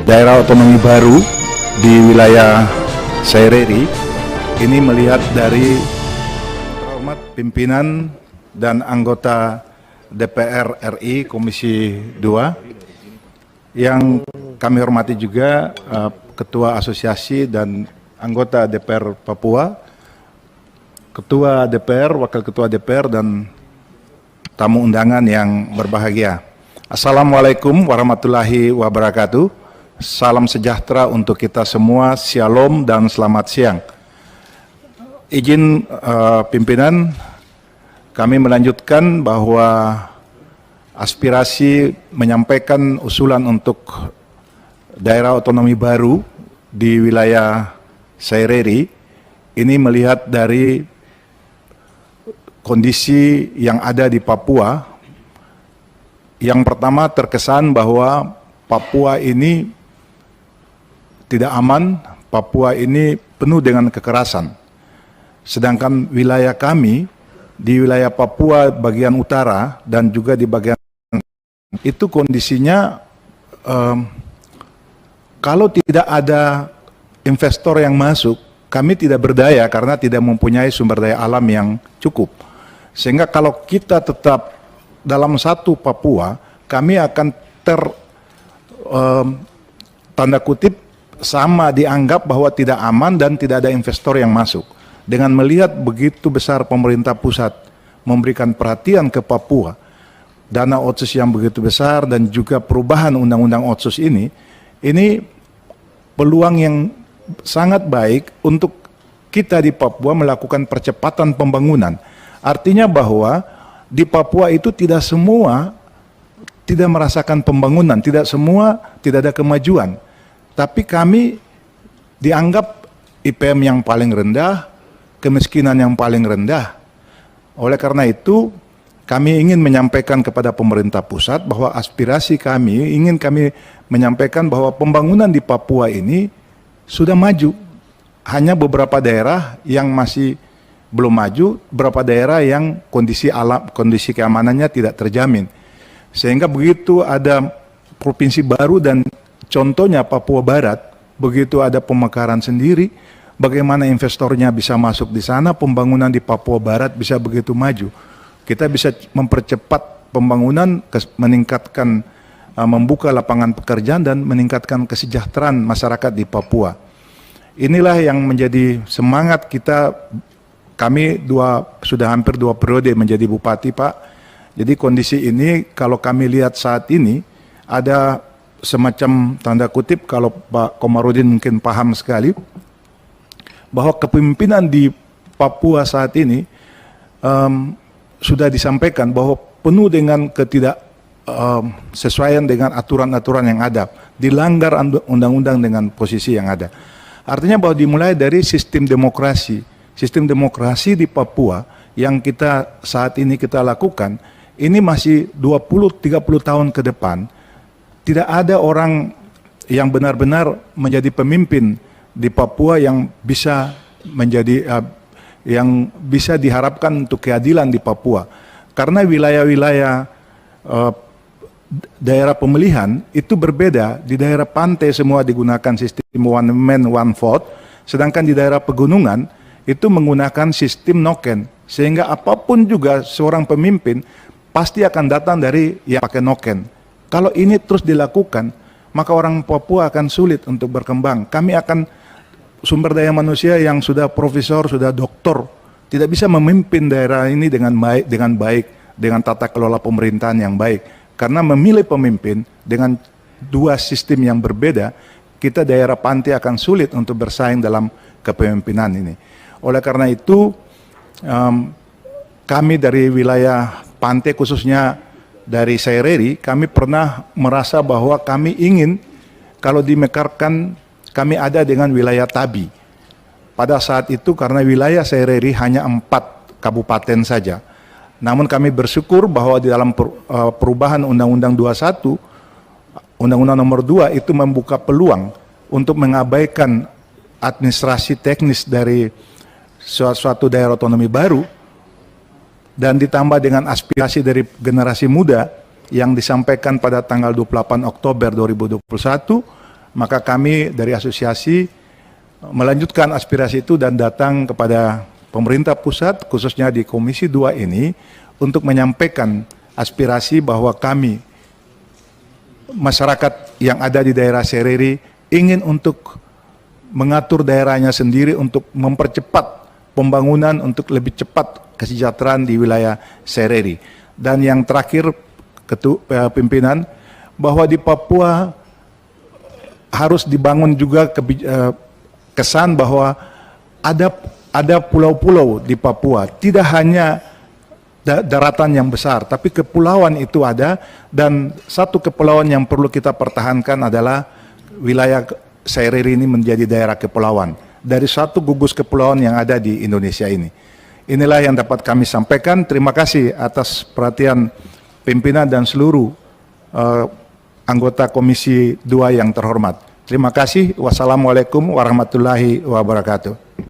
daerah otonomi baru di wilayah Saireri ini melihat dari terhormat pimpinan dan anggota DPR RI Komisi 2 yang kami hormati juga Ketua Asosiasi dan anggota DPR Papua, Ketua DPR, Wakil Ketua DPR, dan tamu undangan yang berbahagia. Assalamualaikum warahmatullahi wabarakatuh. Salam sejahtera untuk kita semua, shalom dan selamat siang. Izin pimpinan, kami melanjutkan bahwa aspirasi menyampaikan usulan untuk daerah otonomi baru di wilayah Saireri ini melihat dari kondisi yang ada di Papua. Yang pertama, terkesan bahwa Papua ini tidak aman, Papua ini penuh dengan kekerasan. Sedangkan wilayah kami di wilayah Papua bagian utara dan juga di bagian itu kondisinya kalau tidak ada investor yang masuk, kami tidak berdaya karena tidak mempunyai sumber daya alam yang cukup. Sehingga kalau kita tetap dalam satu Papua, kami akan tanda kutip sama dianggap bahwa tidak aman dan tidak ada investor yang masuk. Dengan melihat begitu besar pemerintah pusat memberikan perhatian ke Papua, dana otsus yang begitu besar dan juga perubahan undang-undang otsus ini peluang yang sangat baik untuk kita di Papua melakukan percepatan pembangunan. Artinya bahwa di Papua itu tidak semua tidak merasakan pembangunan, tidak semua tidak ada kemajuan. Tapi kami dianggap IPM yang paling rendah, kemiskinan yang paling rendah. Oleh karena itu, kami ingin menyampaikan kepada pemerintah pusat bahwa aspirasi kami, ingin kami menyampaikan bahwa pembangunan di Papua ini sudah maju. Hanya beberapa daerah yang masih belum maju, beberapa daerah yang kondisi keamanannya tidak terjamin. Sehingga begitu ada provinsi baru dan contohnya Papua Barat, begitu ada pemekaran sendiri, bagaimana investornya bisa masuk di sana, pembangunan di Papua Barat bisa begitu maju. Kita bisa mempercepat pembangunan, meningkatkan, membuka lapangan pekerjaan dan meningkatkan kesejahteraan masyarakat di Papua. Inilah yang menjadi semangat kita. Kami sudah hampir 2 periode menjadi bupati, Pak. Jadi kondisi ini kalau kami lihat saat ini ada semacam tanda kutip, kalau Pak Komarudin mungkin paham sekali, bahwa kepemimpinan di Papua saat ini sudah disampaikan bahwa penuh dengan ketidaksesuaian dengan aturan-aturan yang ada, dilanggar undang-undang dengan posisi yang ada. Artinya bahwa dimulai dari sistem demokrasi. Sistem demokrasi di Papua yang saat ini kita lakukan, ini masih 20-30 tahun ke depan, tidak ada orang yang benar-benar menjadi pemimpin di Papua yang bisa yang bisa diharapkan untuk keadilan di Papua. Karena wilayah-wilayah daerah pemilihan itu berbeda. Di daerah pantai semua digunakan sistem one man one vote, sedangkan di daerah pegunungan itu menggunakan sistem noken, sehingga apapun juga seorang pemimpin pasti akan datang dari yang pakai noken. Kalau ini terus dilakukan, maka orang Papua akan sulit untuk berkembang. Kami akan sumber daya manusia yang sudah profesor, sudah doktor, tidak bisa memimpin daerah ini dengan baik, dengan tata kelola pemerintahan yang baik. Karena memilih pemimpin dengan 2 sistem yang berbeda, kita daerah pantai akan sulit untuk bersaing dalam kepemimpinan ini. Oleh karena itu, kami dari wilayah pantai, khususnya dari Saireri, kami pernah merasa bahwa kami ingin kalau dimekarkan, kami ada dengan wilayah Tabi. Pada saat itu karena wilayah Saireri hanya 4 kabupaten saja. Namun kami bersyukur bahwa di dalam perubahan Undang-Undang 21, Undang-Undang nomor 2 itu membuka peluang untuk mengabaikan administrasi teknis dari suatu daerah otonomi baru, dan ditambah dengan aspirasi dari generasi muda yang disampaikan pada tanggal 28 Oktober 2021, Maka kami dari asosiasi melanjutkan aspirasi itu dan datang kepada pemerintah pusat, khususnya di Komisi 2 ini, untuk menyampaikan aspirasi bahwa kami, masyarakat yang ada di daerah Sereri, ingin untuk mengatur daerahnya sendiri untuk mempercepat pembangunan untuk lebih cepat kesejahteraan di wilayah Sereri. Dan yang terakhir, pimpinan, bahwa di Papua harus dibangun juga kesan bahwa ada pulau-pulau di Papua, tidak hanya daratan yang besar, tapi kepulauan itu ada, dan satu kepulauan yang perlu kita pertahankan adalah wilayah Sereri ini menjadi daerah kepulauan dari satu gugus kepulauan yang ada di Indonesia ini. Inilah yang dapat kami sampaikan. Terima kasih atas perhatian pimpinan dan seluruh anggota Komisi 2 yang terhormat. Terima kasih. Wassalamualaikum warahmatullahi wabarakatuh.